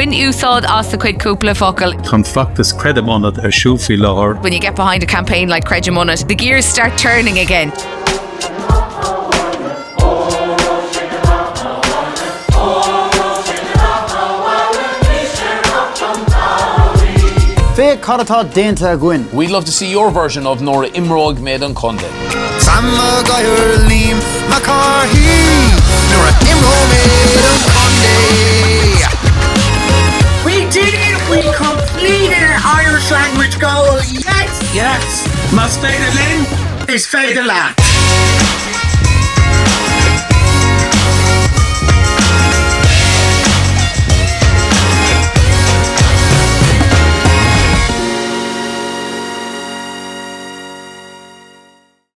Bhain úsáid as the cuid cúpla focail. Chun feachtas Creidim Ionat siúlfaí láthar. When you get behind a campaign like Creidim Ionat, the gears start turning again. We'd love to see your version of Nora Imrog made on Conde. We did it! We completed our Irish language goal! Yes! Yes! Mas féidir linn is féidir leat.